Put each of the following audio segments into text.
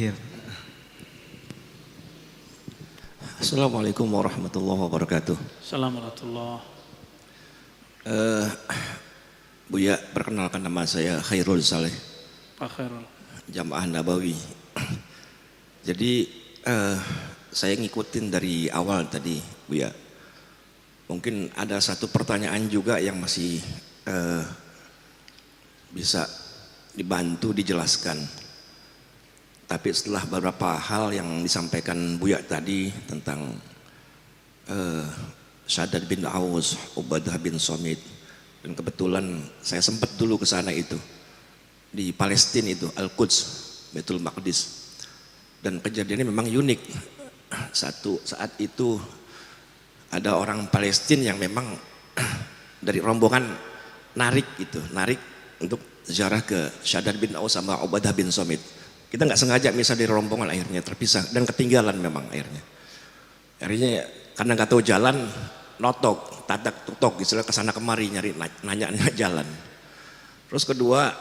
akhir. Assalamualaikum warahmatullahi wabarakatuh. Assalamualaikum. Buya, perkenalkan nama saya Khairul Saleh, Pak Khairul. Jamaah Nabawi. Jadi saya ngikutin dari awal tadi, Buya. Mungkin ada satu pertanyaan juga yang masih bisa dibantu dijelaskan. Tapi setelah beberapa hal yang disampaikan Buya tadi tentang Shaddad bin Aus, Ubadah bin Somit, dan kebetulan saya sempat dulu ke sana itu di Palestina itu Al-Quds, Baitul Maqdis, dan kejadiannya memang unik. Saat itu ada orang Palestina yang memang dari rombongan narik untuk ziarah ke Shaddad bin Aus sama Ubadah bin Somit. Kita nggak sengaja misalnya dari rombongan, akhirnya terpisah dan ketinggalan memang akhirnya karena nggak tahu jalan, notok, tatak tutok istilah kesana kemari nyari nanya jalan. Terus kedua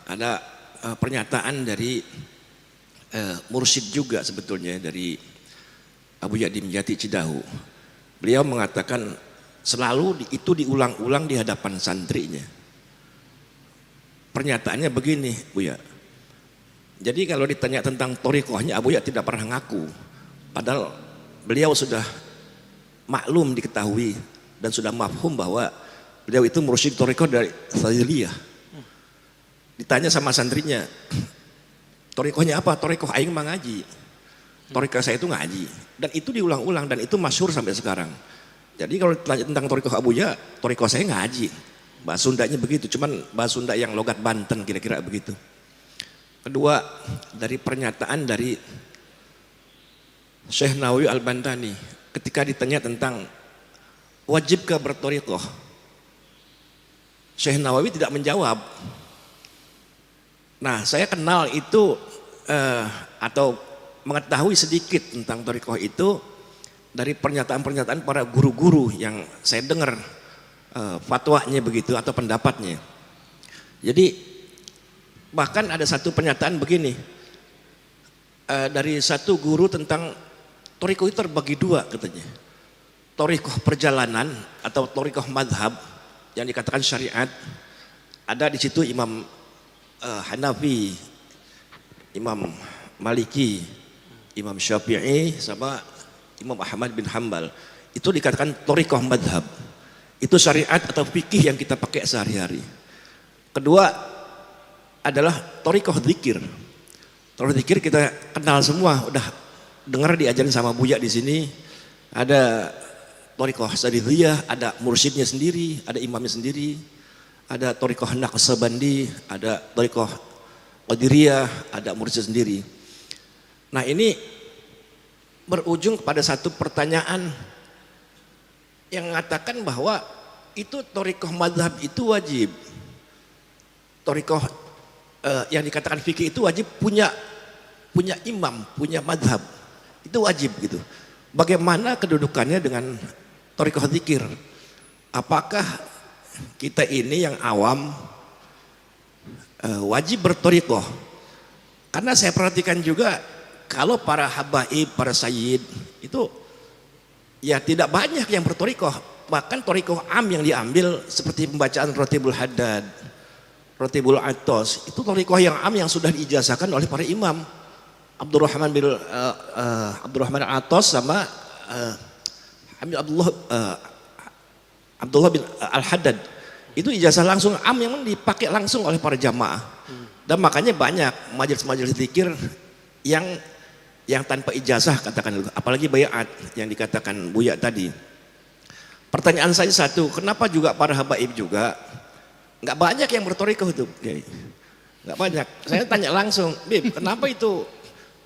ada pernyataan dari mursyid juga sebetulnya dari Abu Yadim Jati Cidahu. Beliau mengatakan selalu itu diulang-ulang di hadapan santrinya. Pernyataannya begini, Buya. Jadi kalau ditanya tentang thariqahnya, Abuya tidak pernah ngaku. Padahal beliau sudah maklum diketahui dan sudah mafhum bahwa beliau itu mursyid thariqah dari Syadziliyah. Ditanya sama santrinya, thariqahnya apa? Thariqah aing mah ngaji. Thariqah saya itu ngaji. Dan itu diulang-ulang dan itu masyhur sampai sekarang. Jadi kalau ditanya tentang thariqah Abuya, thariqah saya ngaji. Bahasa Sundanya begitu, cuman bahasa Sunda yang logat Banten kira-kira begitu. Kedua, dari pernyataan dari Syekh Nawawi Al-Bantani ketika ditanya tentang wajibkah berthariqah, Syekh Nawawi tidak menjawab. Nah, saya kenal itu atau mengetahui sedikit tentang thariqah itu dari pernyataan-pernyataan para guru-guru yang saya dengar fatwanya begitu atau pendapatnya. Jadi bahkan ada satu pernyataan begini dari satu guru tentang thariqah itu terbagi dua katanya. Thariqah perjalanan atau thariqah madhab yang dikatakan syariat, ada di situ Imam Hanafi, Imam Maliki, Imam Syafi'i sama Imam Ahmad bin Hambal. Itu dikatakan thariqah madhab. Itu syariat atau fikih yang kita pakai sehari-hari. Kedua adalah thariqah dzikir. Thariqah dzikir kita kenal semua, udah dengar diajarin sama Buya di sini. Ada thariqah Syadziliyah, ada mursyidnya sendiri, ada imamnya sendiri. Ada thariqah Naqsabandi, ada thariqah Qadiriyah, ada mursyid sendiri. Nah, ini berujung kepada satu pertanyaan yang mengatakan bahwa itu thariqah madhab itu wajib. Thariqah yang dikatakan fikih itu wajib punya imam, punya madhab, itu wajib gitu. Bagaimana kedudukannya dengan thariqah dzikir? Apakah kita ini yang awam wajib berthariqah? Karena saya perhatikan juga kalau para habaib, para sayyid itu ya tidak banyak yang berthariqah. Bahkan thariqah am yang diambil seperti pembacaan Ratibul Haddad, Ratibul Atos, itu thariqah yang am yang sudah diijazahkan oleh para imam. Abdurrahman Atos sama Abdullah bin Al-Haddad. Itu ijazah langsung am yang dipakai langsung oleh para jamaah. Dan makanya banyak majelis-majelis zikir yang tanpa ijazah katakan dulu, apalagi baiat yang dikatakan Buya tadi. Pertanyaan saya satu, kenapa juga para habaib juga nggak banyak yang berthariqah itu, nggak banyak. Saya tanya langsung, Bib, kenapa itu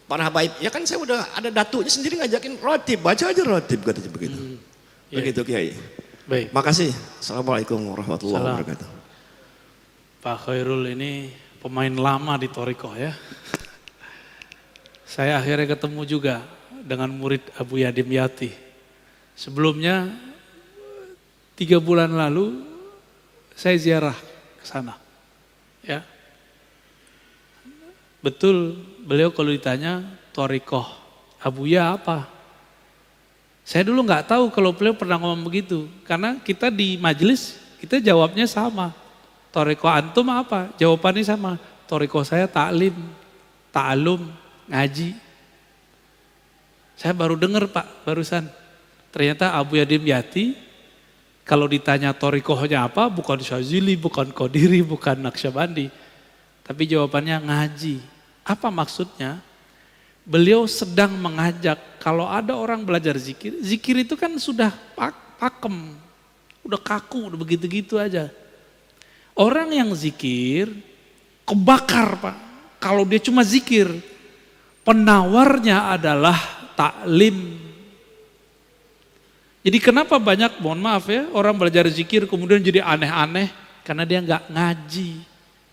para habaib? Ya kan saya udah ada datunya sendiri ngajakin rotib, baca aja rotib katanya begitu. Begitu Kiai. Baik. Makasih. Assalamualaikum warahmatullahi wabarakatuh. Pak Khairul ini pemain lama di thariqah ya. Saya akhirnya ketemu juga dengan murid Abu Yadim Yati. Sebelumnya 3 bulan lalu saya ziarah ke sana. Ya. Betul, beliau kalau ditanya Thariqah Abuya apa? Saya dulu nggak tahu kalau beliau pernah ngomong begitu. Karena kita di majelis, kita jawabnya sama. Thariqah antum apa? Jawabannya sama. Thariqah saya taklim, ta'alum, ngaji. Saya baru dengar Pak, barusan. Ternyata Abuya Dimyati, kalau ditanya thariqahnya apa, bukan Syazili, bukan Qadiri, bukan Naqsyabandi. Tapi jawabannya ngaji. Apa maksudnya? Beliau sedang mengajak, kalau ada orang belajar zikir, zikir itu kan sudah pakem, udah kaku, udah begitu-gitu aja. Orang yang zikir, kebakar Pak. Kalau dia cuma zikir, penawarnya adalah taklim. Jadi kenapa banyak, mohon maaf ya, orang belajar zikir kemudian jadi aneh-aneh, karena dia nggak ngaji.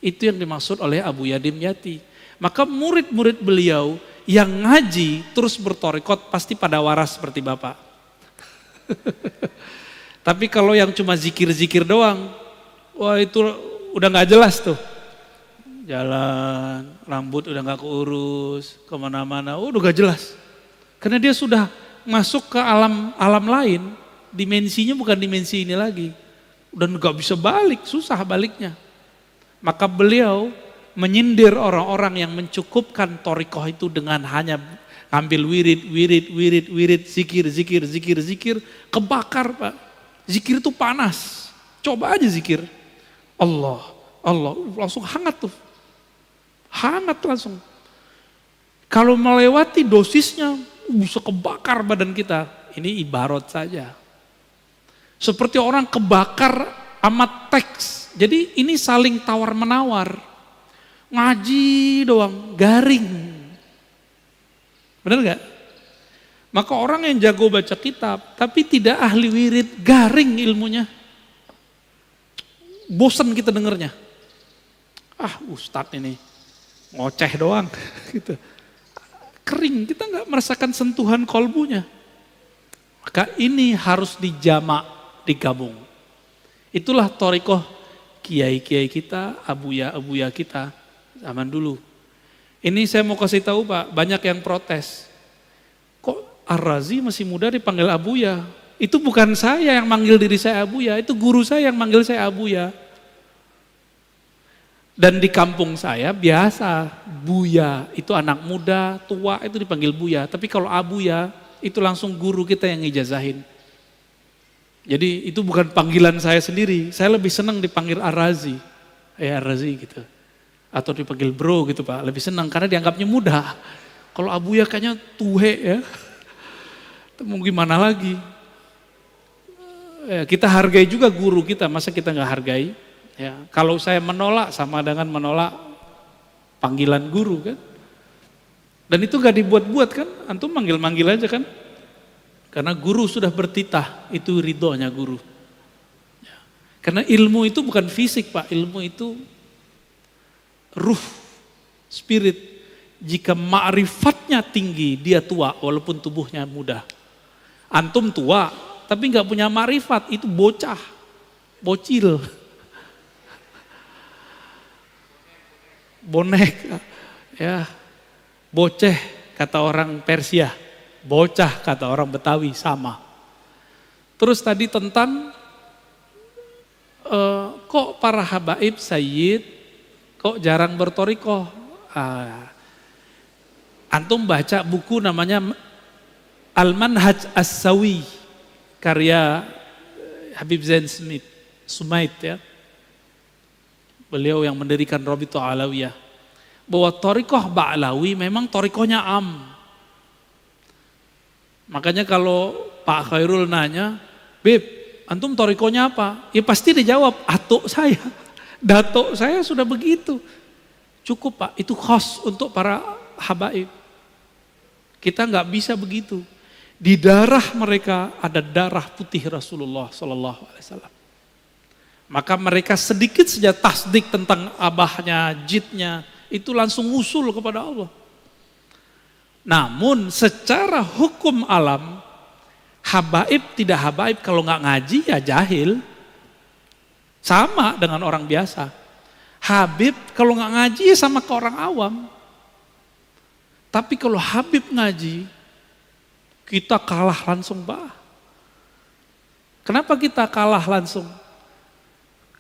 Itu yang dimaksud oleh Abuya Dimyati. Maka murid-murid beliau yang ngaji terus bertorikot pasti pada waras seperti Bapak. Tapi kalau yang cuma zikir-zikir doang, wah itu udah nggak jelas tuh. Jalan, rambut udah nggak keurus, kemana-mana, udah nggak jelas. Karena dia sudah masuk ke alam lain, dimensinya bukan dimensi ini lagi. Udah nggak bisa balik, susah baliknya. Maka beliau menyindir orang-orang yang mencukupkan thariqah itu dengan hanya ngambil wirid, zikir, kebakar Pak. Zikir itu panas, coba aja zikir. Allah, langsung hangat tuh. Hangat langsung. Kalau melewati dosisnya, bisa kebakar badan kita. Ini ibarat saja. Seperti orang kebakar amat teks. Jadi ini saling tawar-menawar. Ngaji doang, garing. Benar gak? Maka orang yang jago baca kitab, tapi tidak ahli wirid, garing ilmunya. Bosan kita dengernya. Ustadz ini ngoceh doang. Gitu. Kering, kita gak merasakan sentuhan kolbunya. Maka ini harus dijamak, digabung. Itulah thariqah kiai-kiai kita, abuya-abuya kita zaman dulu. Ini saya mau kasih tahu Pak, banyak yang protes. Kok Ar-Razi masih muda dipanggil abuya? Itu bukan saya yang manggil diri saya abuya, itu guru saya yang manggil saya abuya. Dan di kampung saya biasa, buya itu anak muda, tua itu dipanggil buya. Tapi kalau abuya itu langsung guru kita yang ngijazahin. Jadi itu bukan panggilan saya sendiri, saya lebih senang dipanggil Ar-Razi. Ar-Razi gitu. Atau dipanggil bro gitu Pak, lebih senang karena dianggapnya muda. Kalau abuya kayaknya tuhe ya. Mau gimana lagi? Kita hargai juga guru kita, masa kita nggak hargai? Ya, kalau saya menolak sama dengan menolak panggilan guru kan. Dan itu gak dibuat-buat kan, antum manggil-manggil aja kan. Karena guru sudah bertitah, itu ridhonya guru. Ya. Karena ilmu itu bukan fisik Pak, ilmu itu ruh, spirit. Jika ma'rifatnya tinggi, dia tua walaupun tubuhnya muda. Antum tua, tapi gak punya ma'rifat, itu bocah, bocil. Bonek, ya, boceh kata orang Persia, bocah kata orang Betawi sama. Terus tadi tentang kok para habaib sayyid kok jarang bertorikoh. Antum baca buku namanya Al-Manhaj As-Sawi karya Habib Zain Sumait ya. Beliau yang mendirikan Rabithah Alawiyah. Bahwa thariqah Ba'lawi memang thariqahnya am. Makanya kalau Pak Khairul nanya, Beb, antum thariqahnya apa? Ya pasti dijawab, atuk saya, datuk saya sudah begitu. Cukup Pak, itu khas untuk para habaib. Kita nggak bisa begitu. Di darah mereka ada darah putih Rasulullah SAW. Maka mereka sedikit saja tasdik tentang abahnya, jidnya, itu langsung usul kepada Allah. Namun secara hukum alam, habaib tidak habaib kalau nggak ngaji ya jahil. Sama dengan orang biasa. Habib kalau nggak ngaji ya sama ke orang awam. Tapi kalau Habib ngaji, kita kalah langsung, Pak. Kenapa kita kalah langsung?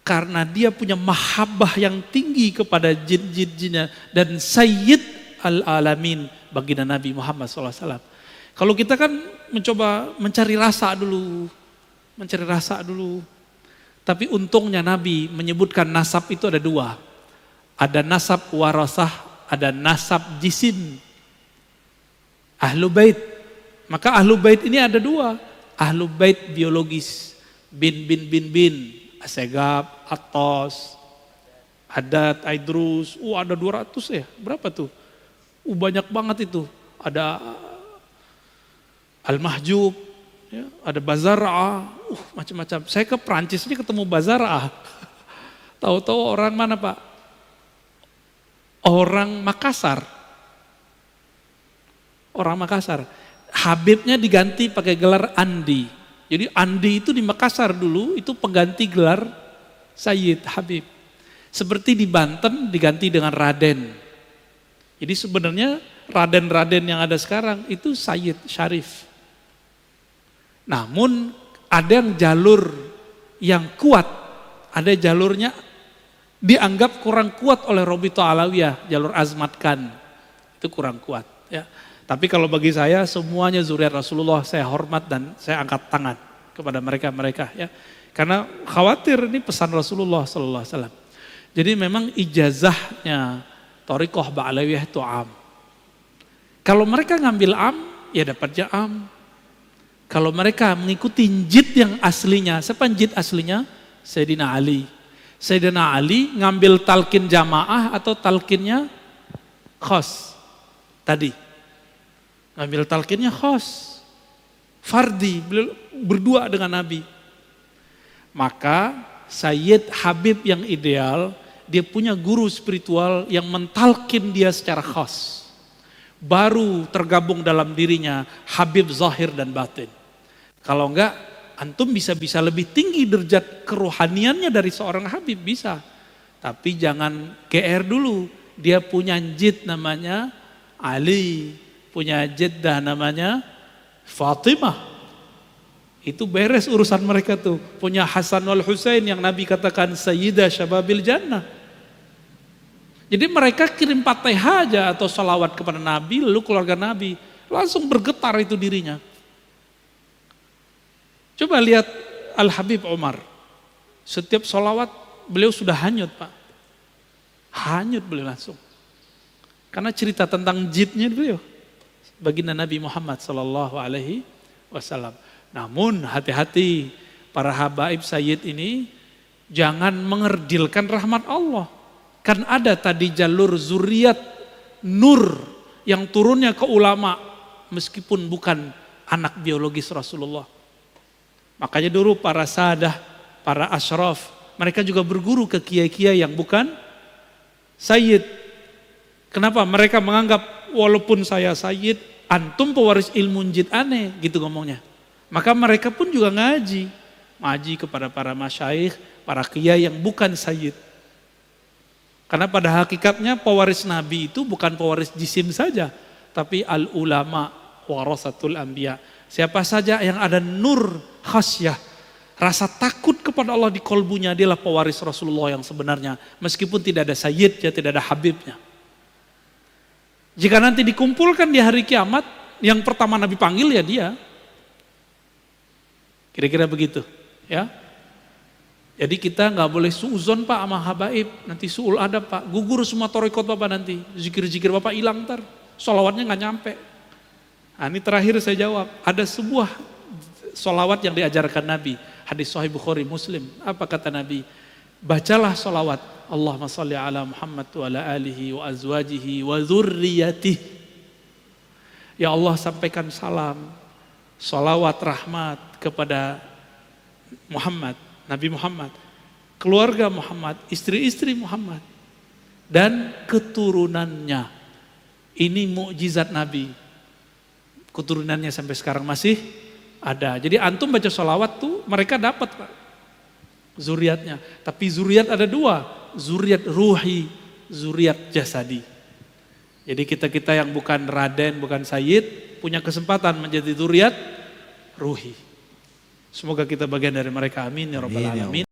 Karena dia punya mahabbah yang tinggi kepada jin-jinnya dan Sayyid al-Alamin baginda Nabi Muhammad SAW. Kalau kita kan mencoba mencari rasa dulu. Tapi untungnya Nabi menyebutkan nasab itu ada dua. Ada nasab warasah, ada nasab jisim. Ahlu bait. Maka ahlu bait ini ada dua. Ahlu bait biologis. Bin. Asegab, Atos, Adat, Aidrus, ada 200 ya, berapa tuh? Banyak banget itu, ada Al-Mahjub, ya, ada Bazara, macam-macam. Saya ke Prancis ini ketemu Bazara, tahu-tahu orang mana Pak? Orang Makassar. Habibnya diganti pakai gelar Andi. Jadi Andi itu di Makassar dulu itu pengganti gelar Sayyid Habib. Seperti di Banten diganti dengan Raden. Jadi sebenarnya Raden-Raden yang ada sekarang itu Sayyid Syarif. Namun ada yang jalur yang kuat, ada jalurnya dianggap kurang kuat oleh Robito Alawiyah, jalur Azmat Khan. Itu kurang kuat ya. Tapi kalau bagi saya semuanya zuriat Rasulullah, saya hormat dan saya angkat tangan kepada mereka ya. Karena khawatir ini pesan Rasulullah sallallahu alaihi wasallam. Jadi memang ijazahnya Thariqah Ba'alawiyah itu am. Kalau mereka ngambil am, ya dapatnya am. Kalau mereka mengikuti jid yang aslinya, siapa jid aslinya? Sayyidina Ali. Sayyidina Ali ngambil talqin jamaah atau talqinnya khas tadi. Ngambil talqinnya khas, fardi, beliau berdua dengan Nabi. Maka Sayyid Habib yang ideal, dia punya guru spiritual yang mentalkin dia secara khas. Baru tergabung dalam dirinya Habib zahir dan batin. Kalau enggak, antum bisa lebih tinggi derajat kerohaniannya dari seorang Habib, bisa. Tapi jangan GR dulu, dia punya jid namanya Ali. Punya jeddah namanya Fatimah. Itu beres urusan mereka tuh. Punya Hasan wal Husain yang Nabi katakan Sayyidah Syababil Jannah. Jadi mereka kirim Fatihah aja atau salawat kepada Nabi, lalu keluarga Nabi. Langsung bergetar itu dirinya. Coba lihat Al-Habib Umar. Setiap salawat beliau sudah hanyut Pak. Hanyut beliau langsung. Karena cerita tentang jidnya beliau. Baginda Nabi Muhammad sallallahu alaihi wasallam. Namun hati-hati para habaib Sayyid ini jangan mengerdilkan rahmat Allah. Kan ada tadi jalur zuriat nur yang turunnya ke ulama meskipun bukan anak biologis Rasulullah. Makanya dulu para sadah, para asyraf, mereka juga berguru ke kiai-kiai yang bukan Sayyid. Kenapa? Mereka menganggap walaupun saya Sayyid, antum pewaris ilmu jid aneh, gitu ngomongnya. Maka mereka pun juga ngaji kepada para masyaikh, para kiai yang bukan Sayyid. Karena pada hakikatnya pewaris Nabi itu bukan pewaris jisim saja, tapi al-ulama warasatul anbiya. Siapa saja yang ada nur khasyah, rasa takut kepada Allah di kolbunya, dialah pewaris Rasulullah yang sebenarnya. Meskipun tidak ada Sayyidnya, tidak ada Habibnya. Jika nanti dikumpulkan di hari kiamat, yang pertama Nabi panggil ya dia. Kira-kira begitu, ya. Jadi kita nggak boleh suuzon Pak sama habaib, nanti suul adab Pak, gugur semua thariqat Bapak nanti, zikir-zikir Bapak hilang ntar, sholawatnya nggak nyampe. Nah, ini terakhir saya jawab, ada sebuah sholawat yang diajarkan Nabi, hadis Sahih Bukhari Muslim, apa kata Nabi? Bacalah sholawat, Allahumma salli ala Muhammad wa ala alihi wa azwajihi wa dzurriyyatihi. Ya Allah, sampaikan salam, sholawat rahmat kepada Muhammad, Nabi Muhammad, keluarga Muhammad, istri-istri Muhammad, dan keturunannya. Ini mukjizat Nabi. Keturunannya sampai sekarang masih ada. Jadi antum baca sholawat tuh mereka dapat Pak, zuriatnya. Tapi zuriat ada dua, zuriat ruhi, zuriat jasadi. Jadi kita-kita yang bukan Raden, bukan Sayyid, punya kesempatan menjadi dzurriyyat ruhi. Semoga kita bagian dari mereka, amin ya rabbal Amin, ya alamin.